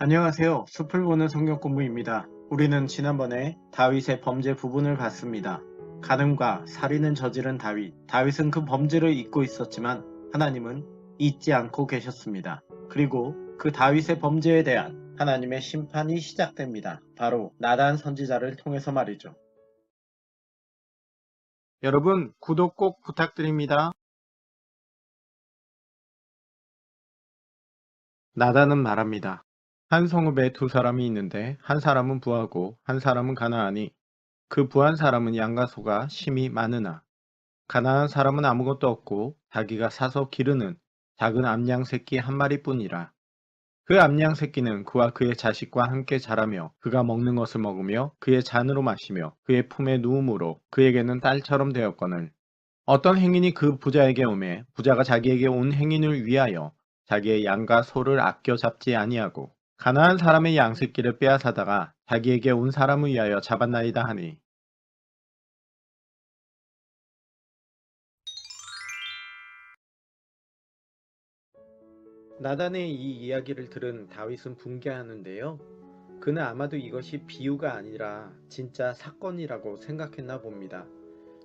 안녕하세요. 숲을 보는 성경 공부입니다. 우리는 지난번에 다윗의 범죄 부분을 봤습니다. 간음과 살인을 저지른 다윗. 다윗은 그 범죄를 잊고 있었지만 하나님은 잊지 않고 계셨습니다. 그리고 그 다윗의 범죄에 대한 하나님의 심판이 시작됩니다. 바로 나단 선지자를 통해서 말이죠. 여러분, 구독 꼭 부탁드립니다. 나단은 말합니다. 한 성읍에 두 사람이 있는데 한 사람은 부하고 한 사람은 가나하니 그 부한 사람은 양과 소가 심히 많으나 가난한 사람은 아무것도 없고 자기가 사서 기르는 작은 암양 새끼 한 마리뿐이라. 그 암양 새끼는 그와 그의 자식과 함께 자라며 그가 먹는 것을 먹으며 그의 잔으로 마시며 그의 품에 누움으로 그에게는 딸처럼 되었거늘 어떤 행인이 그 부자에게 오매 부자가 자기에게 온 행인을 위하여 자기의 양과 소를 아껴 잡지 아니하고 가난한 사람의 양 새끼를 빼앗아다가 자기에게 온 사람을 위하여 잡았나이다 하니 나단의 이 이야기를 들은 다윗은 붕괴하는데요. 그는 아마도 이것이 비유가 아니라 진짜 사건이라고 생각했나 봅니다.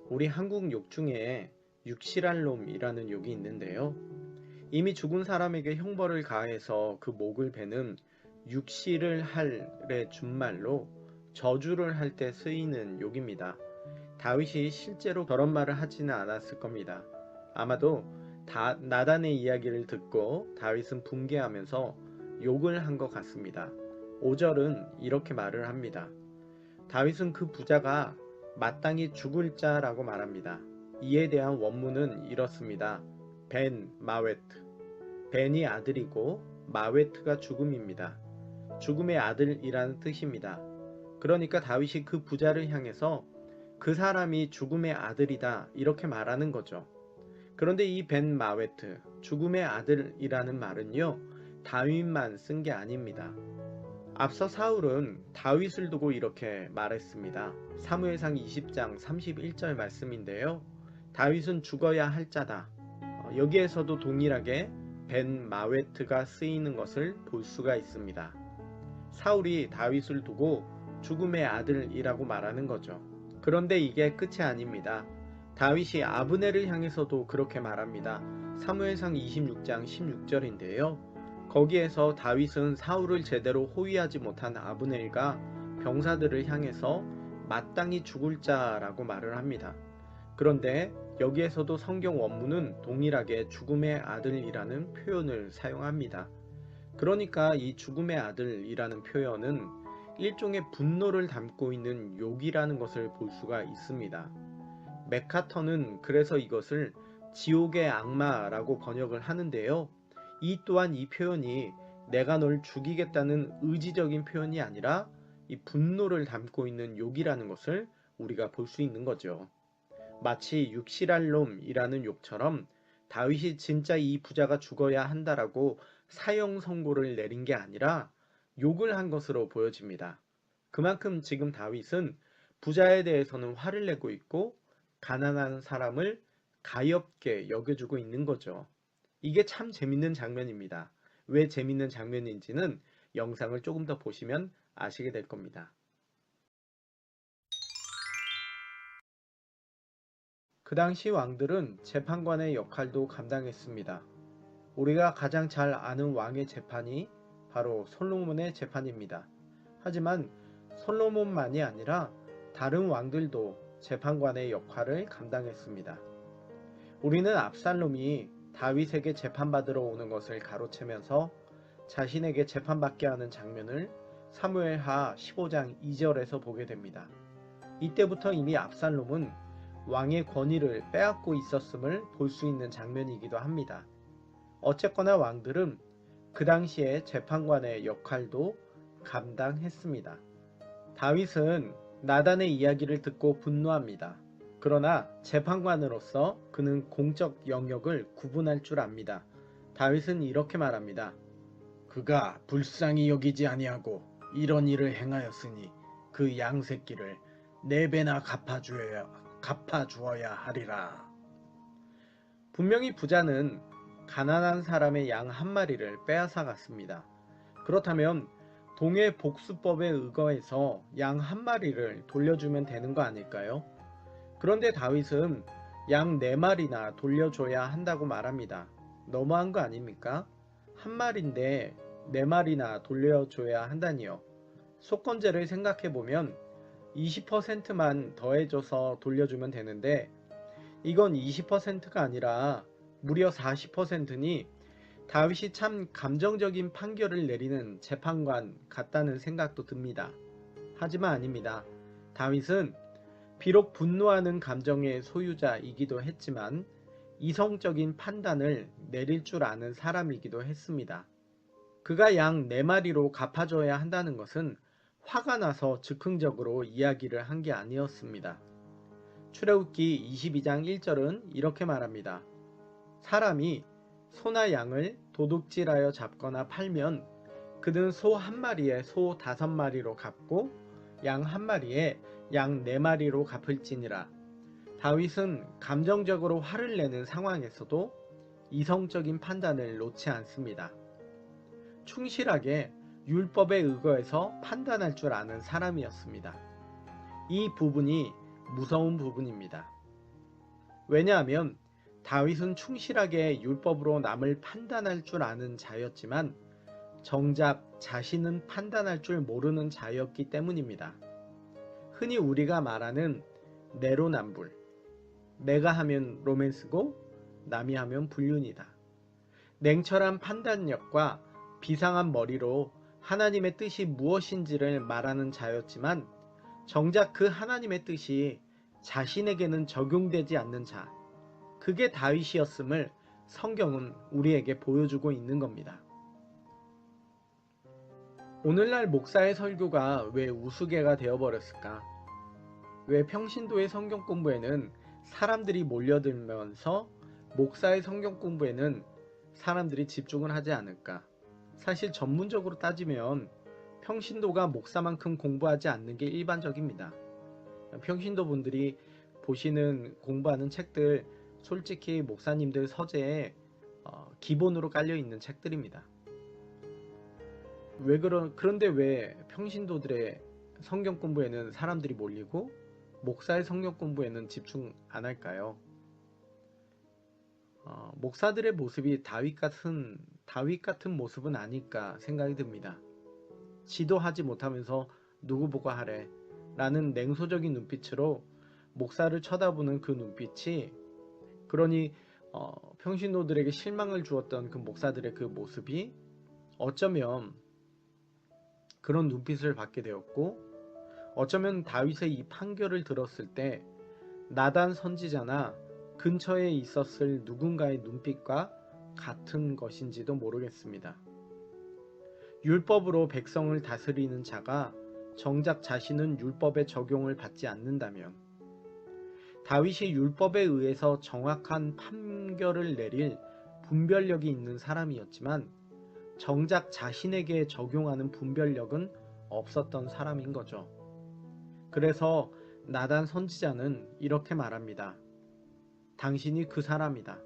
우리 한국 욕 중에 육실할 놈이라는 욕이 있는데요. 이미 죽은 사람에게 형벌을 가해서 그 목을 베는 육실을 할의 준말로 저주를 할 때 쓰이는 욕입니다. 다윗이 실제로 저런 말을 하지는 않았을 겁니다. 아마도 나단의 이야기를 듣고 다윗은 붕괴하면서 욕을 한 것 같습니다. 5절은 이렇게 말을 합니다. 다윗은 그 부자가 마땅히 죽을 자라고 말합니다. 이에 대한 원문은 이렇습니다. 벤 마웨트. 벤이 아들이고 마웨트가 죽음입니다. 죽음의 아들이라는 뜻입니다. 그러니까 다윗이 그 부자를 향해서 그 사람이 죽음의 아들이다 이렇게 말하는 거죠. 그런데 이 벤 마웨트, 죽음의 아들이라는 말은요, 다윗만 쓴 게 아닙니다. 앞서 사울은 다윗을 두고 이렇게 말했습니다. 사무엘상 20장 31절 말씀인데요. 다윗은 죽어야 할 자다. 여기에서도 동일하게 벤 마웨트가 쓰이는 것을 볼 수가 있습니다. 사울이 다윗을 두고 죽음의 아들이라고 말하는 거죠. 그런데 이게 끝이 아닙니다. 다윗이 아브넬을 향해서도 그렇게 말합니다. 사무엘상 26장 16절인데요. 거기에서 다윗은 사울을 제대로 호위하지 못한 아브넬과 병사들을 향해서 마땅히 죽을 자라고 말을 합니다. 그런데 여기에서도 성경 원문은 동일하게 죽음의 아들이라는 표현을 사용합니다. 그러니까 이 죽음의 아들이라는 표현은 일종의 분노를 담고 있는 욕이라는 것을 볼 수가 있습니다. 맥카터는 그래서 이것을 지옥의 악마라고 번역을 하는데요. 이 또한 이 표현이 내가 널 죽이겠다는 의지적인 표현이 아니라 이 분노를 담고 있는 욕이라는 것을 우리가 볼 수 있는 거죠. 마치 육실할 놈이라는 욕처럼 다윗이 진짜 이 부자가 죽어야 한다라고 사형 선고를 내린 게 아니라 욕을 한 것으로 보여집니다. 그만큼 지금 다윗은 부자에 대해서는 화를 내고 있고 가난한 사람을 가엾게 여겨주고 있는 거죠. 이게 참 재밌는 장면입니다. 왜 재밌는 장면인지는 영상을 조금 더 보시면 아시게 될 겁니다. 그 당시 왕들은 재판관의 역할도 감당했습니다. 우리가 가장 잘 아는 왕의 재판이 바로 솔로몬의 재판입니다. 하지만 솔로몬만이 아니라 다른 왕들도 재판관의 역할을 감당했습니다. 우리는 압살롬이 다윗에게 재판받으러 오는 것을 가로채면서 자신에게 재판받게 하는 장면을 사무엘하 15장 2절에서 보게 됩니다. 이때부터 이미 압살롬은 왕의 권위를 빼앗고 있었음을 볼 수 있는 장면이기도 합니다. 어쨌거나 왕들은 그 당시에 재판관의 역할도 감당했습니다. 다윗은 나단의 이야기를 듣고 분노합니다. 그러나 재판관으로서 그는 공적 영역을 구분할 줄 압니다. 다윗은 이렇게 말합니다. 그가 불쌍히 여기지 아니하고 이런 일을 행하였으니 그 양새끼를 4배나 갚아주어야 하리라. 분명히 부자는 가난한 사람의 양 한 마리를 빼앗아 갔습니다. 그렇다면 동해 복수법에 의거해서 양 한 마리를 돌려주면 되는 거 아닐까요? 그런데 다윗은 양 네 마리나 돌려줘야 한다고 말합니다. 너무한 거 아닙니까? 한 마리인데 네 마리나 돌려줘야 한다니요. 속건제를 생각해보면 20%만 더해줘서 돌려주면 되는데 이건 20%가 아니라 무려 40%니 다윗이 참 감정적인 판결을 내리는 재판관 같다는 생각도 듭니다. 하지만 아닙니다. 다윗은 비록 분노하는 감정의 소유자이기도 했지만 이성적인 판단을 내릴 줄 아는 사람이기도 했습니다. 그가 양 4마리로 갚아줘야 한다는 것은 화가 나서 즉흥적으로 이야기를 한 게 아니었습니다. 출애굽기 22장 1절은 이렇게 말합니다. 사람이 소나 양을 도둑질하여 잡거나 팔면 그는 소 한 마리에 소 5마리로 갚고 양 한 마리에 양 4마리로 갚을지니라. 다윗은 감정적으로 화를 내는 상황에서도 이성적인 판단을 놓지 않습니다. 충실하게 율법에 의거해서 판단할 줄 아는 사람이었습니다. 이 부분이 무서운 부분입니다. 왜냐하면 다윗은 충실하게 율법으로 남을 판단할 줄 아는 자였지만 정작 자신은 판단할 줄 모르는 자였기 때문입니다. 흔히 우리가 말하는 내로남불, 내가 하면 로맨스고 남이 하면 불륜이다. 냉철한 판단력과 비상한 머리로 하나님의 뜻이 무엇인지를 말하는 자였지만 정작 그 하나님의 뜻이 자신에게는 적용되지 않는 자, 그게 다윗이었음을 성경은 우리에게 보여주고 있는 겁니다. 오늘날 목사의 설교가 왜 우스개가 되어버렸을까? 왜 평신도의 성경 공부에는 사람들이 몰려들면서 목사의 성경 공부에는 사람들이 집중을 하지 않을까? 사실 전문적으로 따지면 평신도가 목사만큼 공부하지 않는 게 일반적입니다. 평신도 분들이 보시는 공부하는 책들 솔직히 목사님들 서재에 기본으로 깔려있는 책들입니다. 그런데 왜 평신도들의 성경 공부에는 사람들이 몰리고 목사의 성경 공부에는 집중 안 할까요? 목사들의 모습이 다윗 같은 모습은 아닐까 생각이 듭니다. 지도하지 못하면서 누구 보고 하래 라는 냉소적인 눈빛으로 목사를 쳐다보는 그 눈빛이, 그러니 평신도들에게 실망을 주었던 그 목사들의 그 모습이 어쩌면 그런 눈빛을 받게 되었고, 어쩌면 다윗의 이 판결을 들었을 때 나단 선지자나 근처에 있었을 누군가의 눈빛과 같은 것인지도 모르겠습니다. 율법으로 백성을 다스리는 자가 정작 자신은 율법의 적용을 받지 않는다면, 다윗이 율법에 의해서 정확한 판결을 내릴 분별력이 있는 사람이었지만 정작 자신에게 적용하는 분별력은 없었던 사람인 거죠. 그래서 나단 선지자는 이렇게 말합니다. 당신이 그 사람이다.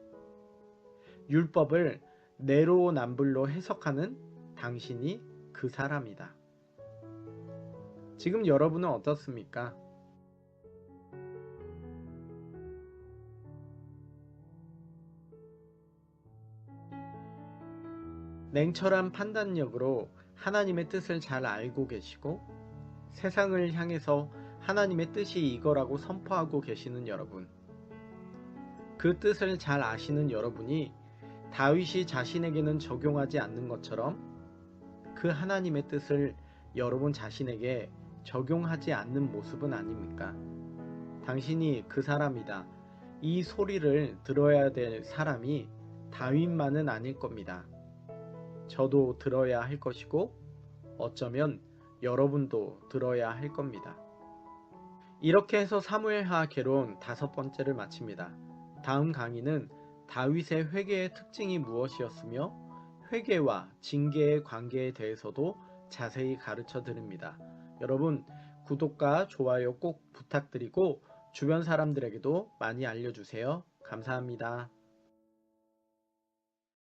율법을 내로남불로 해석하는 당신이 그 사람이다. 지금 여러분은 어떻습니까? 냉철한 판단력으로 하나님의 뜻을 잘 알고 계시고 세상을 향해서 하나님의 뜻이 이거라고 선포하고 계시는 여러분, 그 뜻을 잘 아시는 여러분이 다윗이 자신에게는 적용하지 않는 것처럼 그 하나님의 뜻을 여러분 자신에게 적용하지 않는 모습은 아닙니까? 당신이 그 사람이다. 이 소리를 들어야 될 사람이 다윗만은 아닐 겁니다. 저도 들어야 할 것이고 어쩌면 여러분도 들어야 할 겁니다. 이렇게 해서 사무엘하 개론 5번째를 마칩니다. 다음 강의는 다윗의 회개의 특징이 무엇이었으며 회개와 징계의 관계에 대해서도 자세히 가르쳐 드립니다. 여러분 구독과 좋아요 꼭 부탁드리고 주변 사람들에게도 많이 알려주세요. 감사합니다.